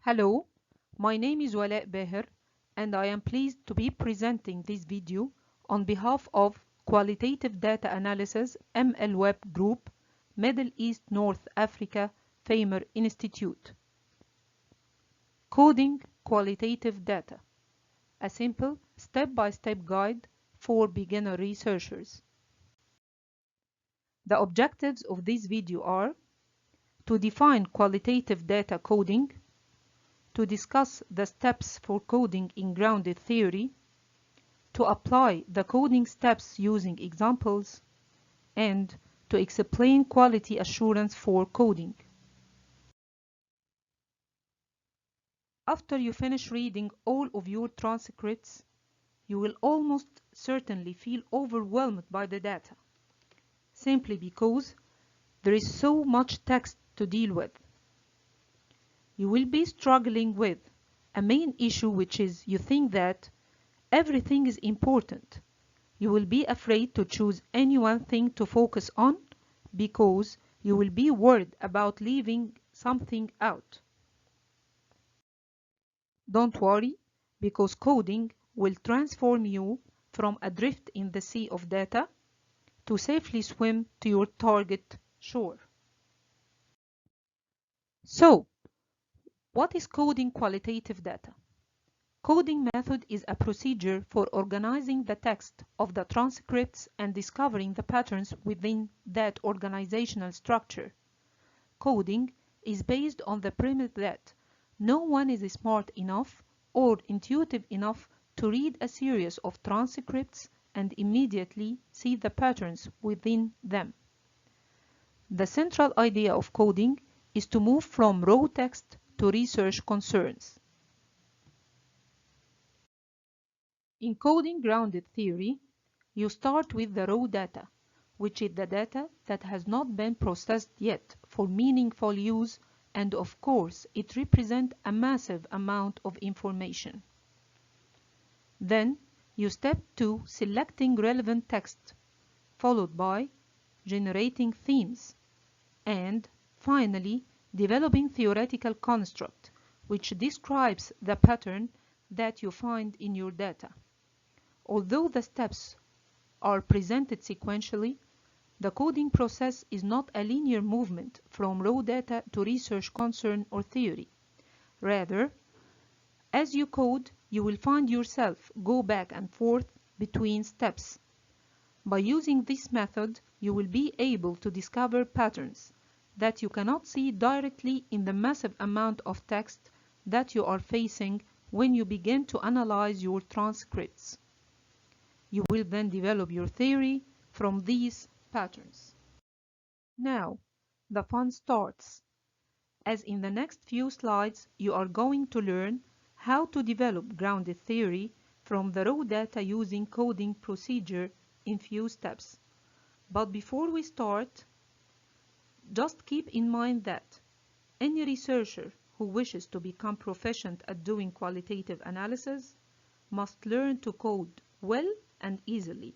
Hello, my name is Wala Beher and I am pleased to be presenting this video on behalf of Qualitative Data Analysis ML Web Group, Middle East North Africa, Famer Institute. Coding Qualitative Data, a simple step-by-step guide for beginner researchers. The objectives of this video are to define qualitative data coding, to discuss the steps for coding in grounded theory, to apply the coding steps using examples, and to explain quality assurance for coding. After you finish reading all of your transcripts, you will almost certainly feel overwhelmed by the data, simply because there is so much text to deal with. You will be struggling with a main issue, which is you think that everything is important. You will be afraid to choose any one thing to focus on because you will be worried about leaving something out. Don't worry, because coding will transform you from adrift in the sea of data to safely swim to your target shore. So, what is coding qualitative data? Coding method is a procedure for organizing the text of the transcripts and discovering the patterns within that organizational structure. Coding is based on the premise that no one is smart enough or intuitive enough to read a series of transcripts and immediately see the patterns within them. The central idea of coding is to move from raw text to research concerns. In coding grounded theory, you start with the raw data, which is the data that has not been processed yet for meaningful use, and of course it represents a massive amount of information. Then you step to selecting relevant text, followed by generating themes, and finally developing theoretical construct, which describes the pattern that you find in your data. Although the steps are presented sequentially, the coding process is not a linear movement from raw data to research concern or theory. Rather, as you code, you will find yourself go back and forth between steps. By using this method, you will be able to discover patterns that you cannot see directly in the massive amount of text that you are facing when you begin to analyze your transcripts. You will then develop your theory from these patterns. Now, the fun starts. As in the next few slides, you are going to learn how to develop grounded theory from the raw data using coding procedure in few steps. But before we start, just keep in mind that any researcher who wishes to become proficient at doing qualitative analysis must learn to code well and easily.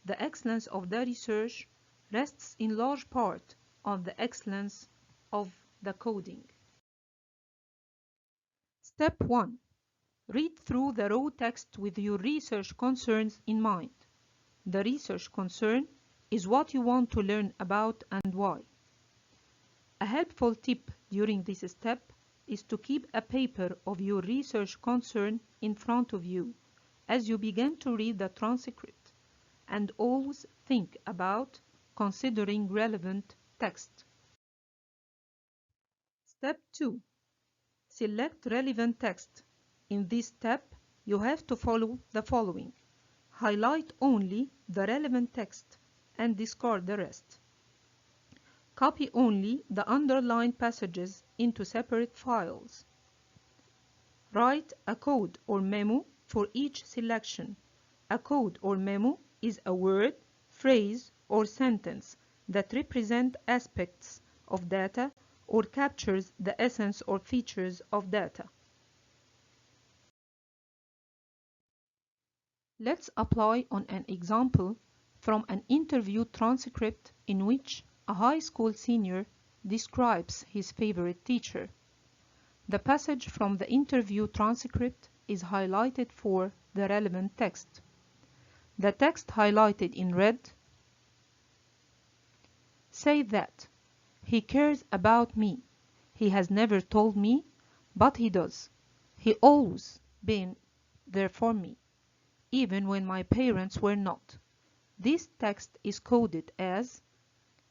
The excellence of the research rests in large part on the excellence of the coding. Step 1. Read through the raw text with your research concerns in mind. The research concern is what you want to learn about and why. A helpful tip during this step is to keep a paper of your research concern in front of you as you begin to read the transcript, and always think about considering relevant text. Step 2. Select relevant text. In this step, you have to follow the following. Highlight only the relevant text and discard the rest. Copy only the underlined passages into separate files. Write a code or memo for each selection. A code or memo is a word, phrase, or sentence that represent aspects of data or captures the essence or features of data. Let's apply on an example from an interview transcript in which a high school senior describes his favorite teacher. The passage from the interview transcript is highlighted for the relevant text. The text highlighted in red say that he cares about me. He has never told me, but he does. He always been there for me, even when my parents were not. This text is coded as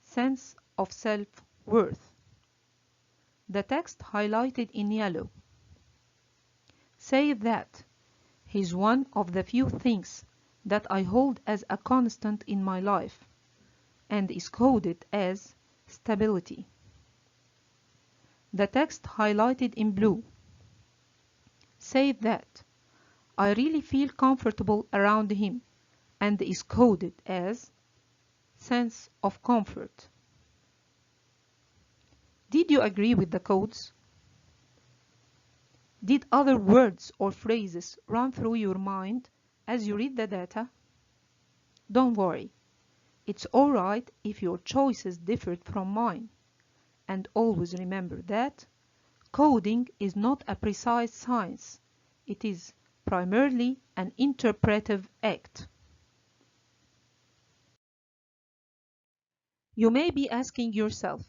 sense of self-worth. The text highlighted in yellow say that he's one of the few things that I hold as a constant in my life, and is coded as stability. The text highlighted in blue say that I really feel comfortable around him, and is coded as sense of comfort. Did you agree with the codes? Did other words or phrases run through your mind as you read the data? Don't worry. It's alright if your choices differed from mine. And always remember that coding is not a precise science. It is primarily an interpretive act. You may be asking yourself,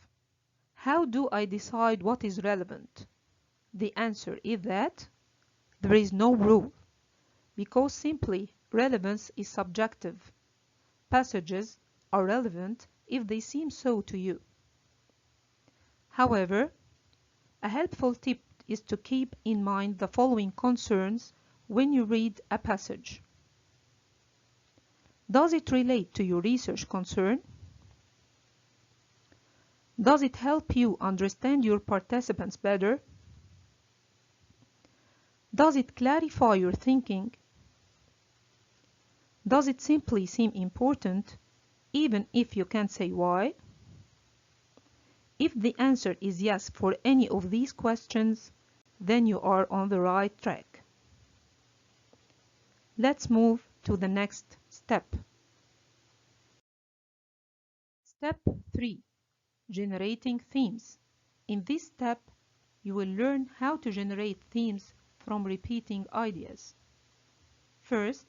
how do I decide what is relevant? The answer is that there is no rule, because simply relevance is subjective. Passages are relevant if they seem so to you. However, a helpful tip is to keep in mind the following concerns when you read a passage. Does it relate to your research concern? Does it help you understand your participants better? Does it clarify your thinking? Does it simply seem important, even if you can't say why? If the answer is yes for any of these questions, then you are on the right track. Let's move to the next step. Step 3. Generating themes. In this step, you will learn how to generate themes from repeating ideas. First,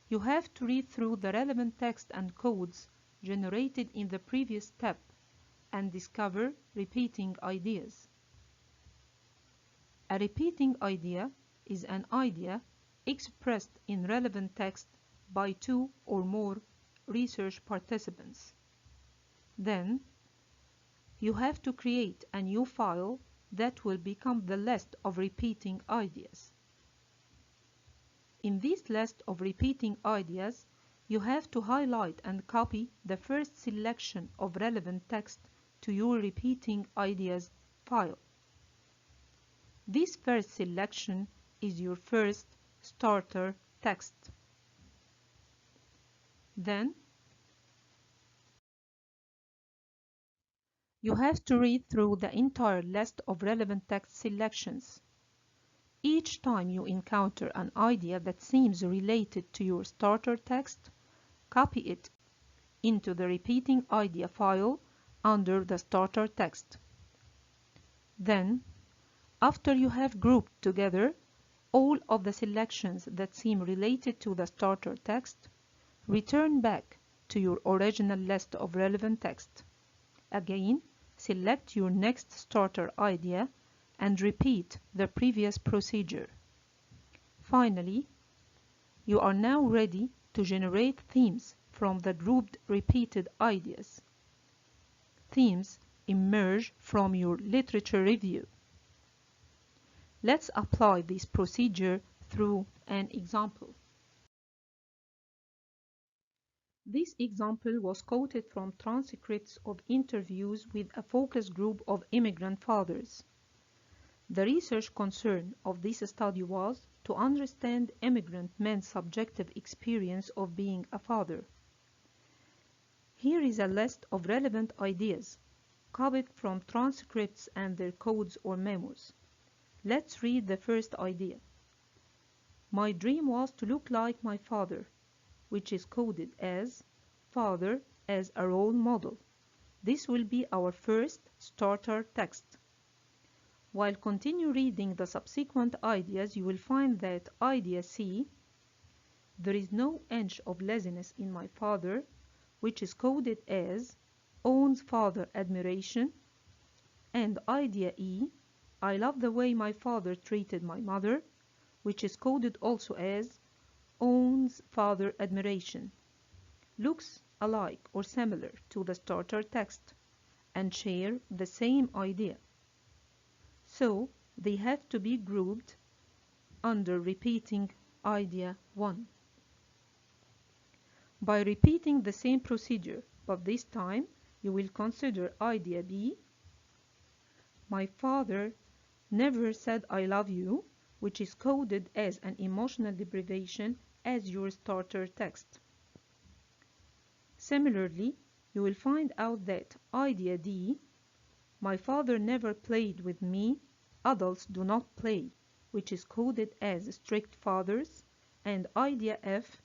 you have to read through the relevant text and codes generated in the previous step and discover repeating ideas. A repeating idea is an idea expressed in relevant text by two or more research participants. Then, you have to create a new file that will become the list of repeating ideas. In this list of repeating ideas, you have to highlight and copy the first selection of relevant text to your repeating ideas file. This first selection is your first starter text. Then, you have to read through the entire list of relevant text selections. Each time you encounter an idea that seems related to your starter text, copy it into the repeating idea file under the starter text. Then, after you have grouped together all of the selections that seem related to the starter text, return back to your original list of relevant text. Again, select your next starter idea and repeat the previous procedure. Finally, you are now ready to generate themes from the grouped repeated ideas. Themes emerge from your literature review. Let's apply this procedure through an example. This example was quoted from transcripts of interviews with a focus group of immigrant fathers. The research concern of this study was to understand immigrant men's subjective experience of being a father. Here is a list of relevant ideas, copied from transcripts and their codes or memos. Let's read the first idea. My dream was to look like my father, which is coded as father as a role model. This will be our first starter text. While continue reading the subsequent ideas, you will find that idea C, there is no inch of laziness in my father, which is coded as owns father admiration, and idea E, I love the way my father treated my mother, which is coded also as owns father admiration, looks alike or similar to the starter text and share the same idea. So they have to be grouped under repeating idea 1. By repeating the same procedure, but this time you will consider idea B. My father never said I love you, which is coded as an emotional deprivation as your starter text. Similarly, you will find out that idea D, my father never played with me, adults do not play, which is coded as strict fathers, and idea F,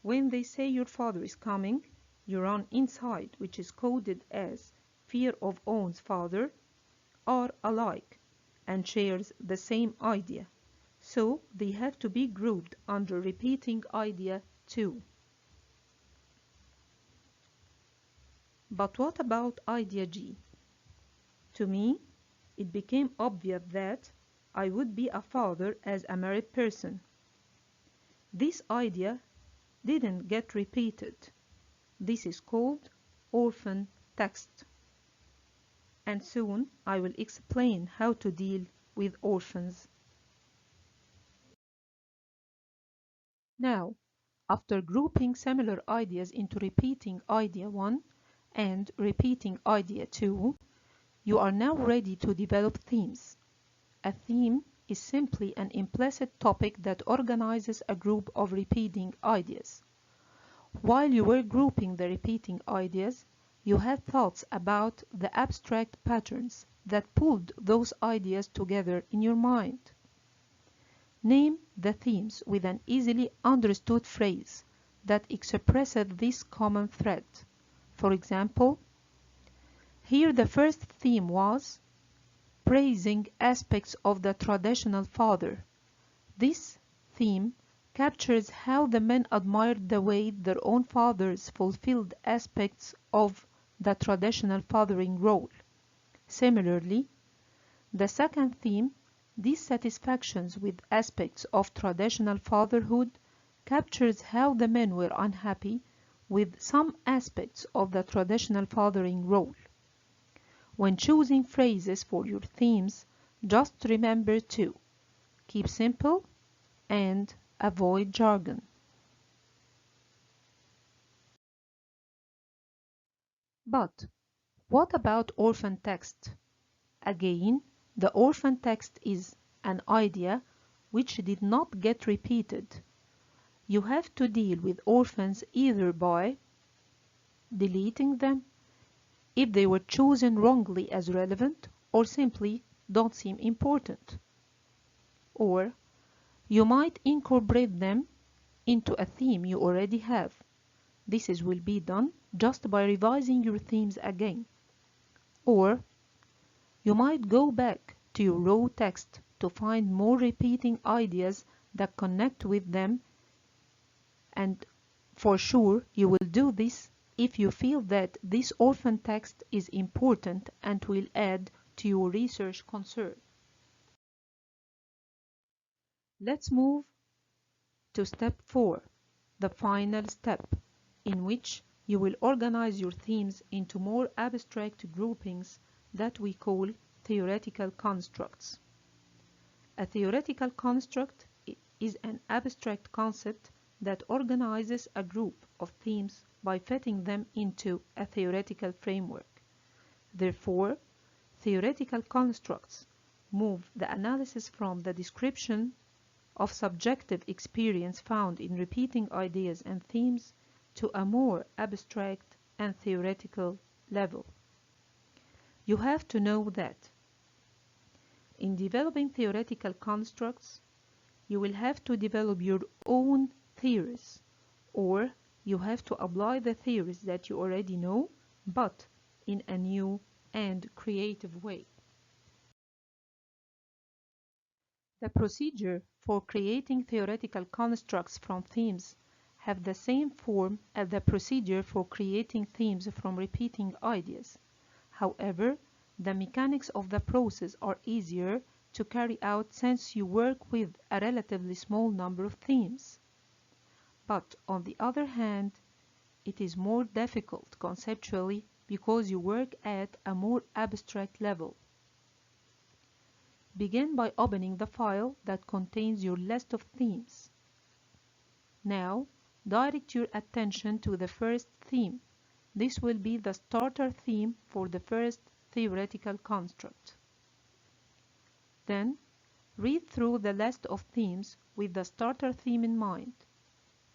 when they say your father is coming, you run inside, which is coded as fear of owns father, are alike and shares the same idea. So they have to be grouped under repeating idea 2. But what about idea G? To me, it became obvious that I would be a father as a married person. This idea didn't get repeated. This is called orphan text. And soon I will explain how to deal with orphans. Now, after grouping similar ideas into repeating idea 1 and repeating idea 2, you are now ready to develop themes. A theme is simply an implicit topic that organizes a group of repeating ideas. While you were grouping the repeating ideas, you had thoughts about the abstract patterns that pulled those ideas together in your mind. Name the themes with an easily understood phrase that expresses this common thread. For example, here the first theme was praising aspects of the traditional father. This theme captures how the men admired the way their own fathers fulfilled aspects of the traditional fathering role. Similarly, the second theme, dissatisfactions with aspects of traditional fatherhood, captures how the men were unhappy with some aspects of the traditional fathering role. When choosing phrases for your themes, just remember to keep simple and avoid jargon. But what about orphan text? Again, the orphan text is an idea which did not get repeated. You have to deal with orphans either by deleting them if they were chosen wrongly as relevant or simply don't seem important. Or you might incorporate them into a theme you already have. This will be done just by revising your themes again. Or you might go back to your raw text to find more repeating ideas that connect with them, and for sure you will do this if you feel that this orphan text is important and will add to your research concern. Let's move to step 4, the final step, in which you will organize your themes into more abstract groupings that we call theoretical constructs. A theoretical construct is an abstract concept that organizes a group of themes by fitting them into a theoretical framework. Therefore, theoretical constructs move the analysis from the description of subjective experience found in repeating ideas and themes to a more abstract and theoretical level. You have to know that in developing theoretical constructs, you will have to develop your own theories, or you have to apply the theories that you already know, but in a new and creative way. The procedure for creating theoretical constructs from themes have the same form as the procedure for creating themes from repeating ideas. However, the mechanics of the process are easier to carry out since you work with a relatively small number of themes. But on the other hand, it is more difficult conceptually because you work at a more abstract level. Begin by opening the file that contains your list of themes. Now, direct your attention to the first theme. This will be the starter theme for the first theoretical construct. Then, read through the list of themes with the starter theme in mind.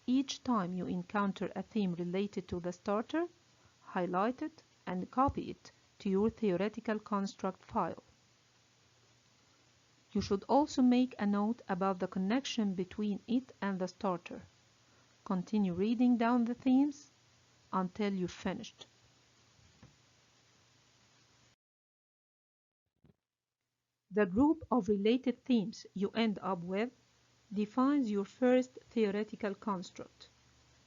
Each time you encounter a theme related to the starter, highlight it and copy it to your theoretical construct file. You should also make a note about the connection between it and the starter. Continue reading down the themes until you've finished. The group of related themes you end up with defines your first theoretical construct.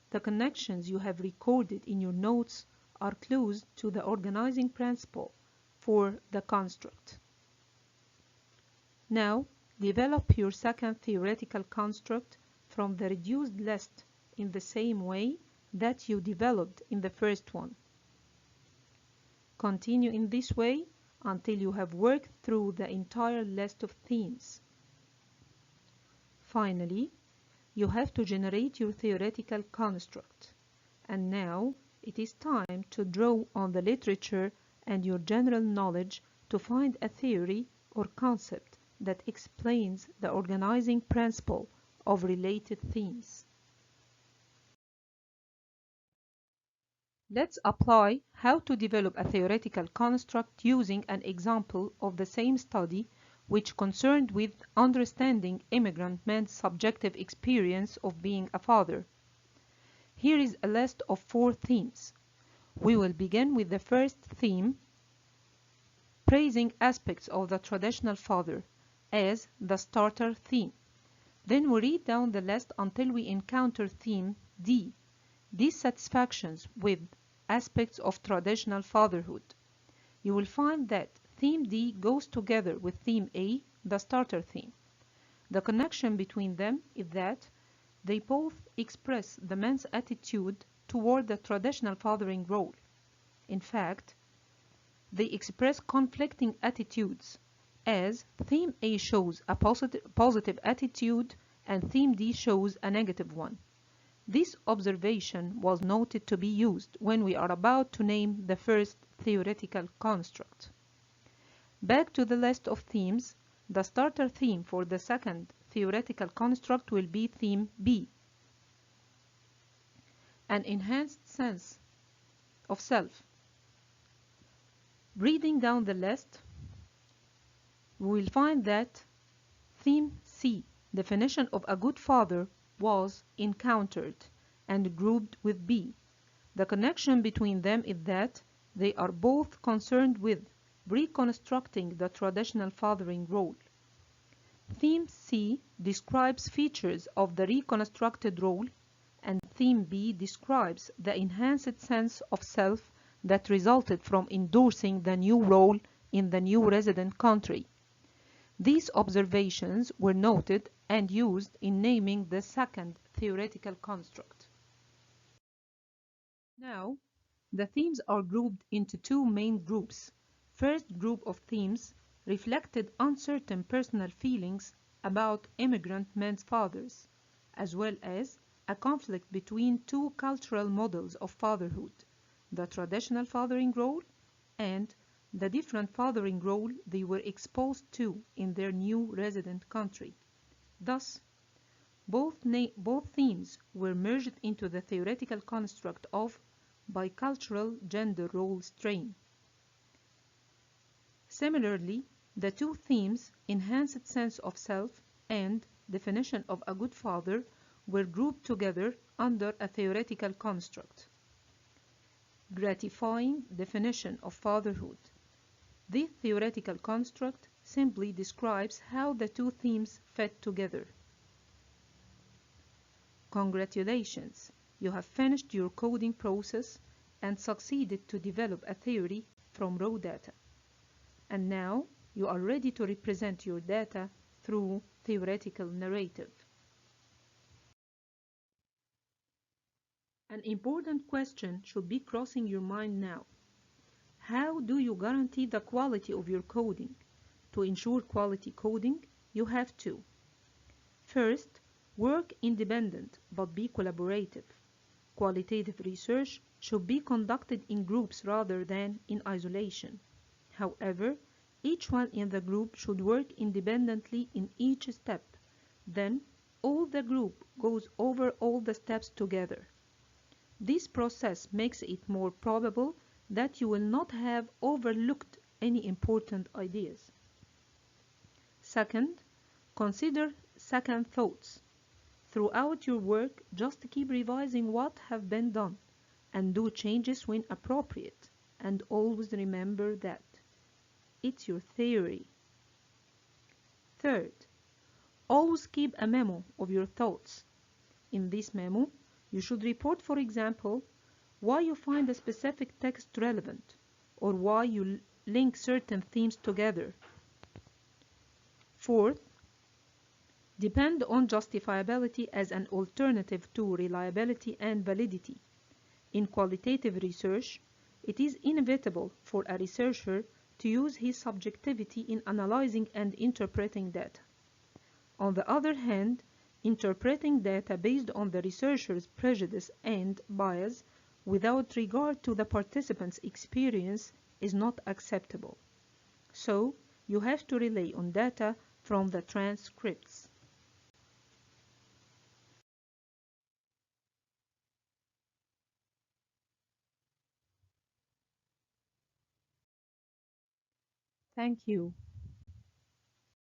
The connections you have recorded in your notes are clues to the organizing principle for the construct. Now, develop your second theoretical construct from the reduced list in the same way that you developed in the first one. Continue in this way until you have worked through the entire list of themes. Finally, you have to generate your theoretical construct. And now, it is time to draw on the literature and your general knowledge to find a theory or concept that explains the organizing principle of related themes. Let's apply how to develop a theoretical construct using an example of the same study which concerned with understanding immigrant men's subjective experience of being a father. Here is a list of 4 themes. We will begin with the first theme, praising aspects of the traditional father, as the starter theme. Then we read down the list until we encounter theme D, dissatisfactions with aspects of traditional fatherhood. You will find that theme D goes together with theme A, the starter theme. The connection between them is that they both express the man's attitude toward the traditional fathering role. In fact, they express conflicting attitudes, as theme A shows a positive attitude and theme D shows a negative one. This observation was noted to be used when we are about to name the first theoretical construct. Back to the list of themes, the starter theme for the second theoretical construct will be theme B, an enhanced sense of self. Reading down the list, we will find that theme C, definition of a good father, was encountered and grouped with B. The connection between them is that they are both concerned with reconstructing the traditional fathering role. Theme C describes features of the reconstructed role, and theme B describes the enhanced sense of self that resulted from endorsing the new role in the new resident country. These observations were noted and used in naming the second theoretical construct. Now, the themes are grouped into 2 main groups. First group of themes reflected uncertain personal feelings about immigrant men's fathers, as well as a conflict between 2 cultural models of fatherhood, the traditional fathering role and the different fathering role they were exposed to in their new resident country. Thus, both themes were merged into the theoretical construct of bicultural gender role strain. Similarly, the 2 themes, enhanced sense of self and definition of a good father, were grouped together under a theoretical construct. Gratifying definition of fatherhood. This theoretical construct simply describes how the two themes fit together. Congratulations! You have finished your coding process and succeeded to develop a theory from raw data. And now you are ready to represent your data through theoretical narrative. An important question should be crossing your mind now. How do you guarantee the quality of your coding? To ensure quality coding, you have to: first, work independent but be collaborative. Qualitative research should be conducted in groups rather than in isolation. However, each one in the group should work independently in each step. Then, all the group goes over all the steps together. This process makes it more probable that you will not have overlooked any important ideas. Second, consider second thoughts. Throughout your work, just keep revising what have been done and do changes when appropriate. And always remember that it's your theory. Third, always keep a memo of your thoughts. In this memo, you should report, for example, why you find a specific text relevant or why you link certain themes together. Fourth, depend on justifiability as an alternative to reliability and validity. In qualitative research, it is inevitable for a researcher to use his subjectivity in analyzing and interpreting data. On the other hand, interpreting data based on the researcher's prejudice and bias without regard to the participant's experience is not acceptable. So, you have to rely on data from the transcripts. Thank you.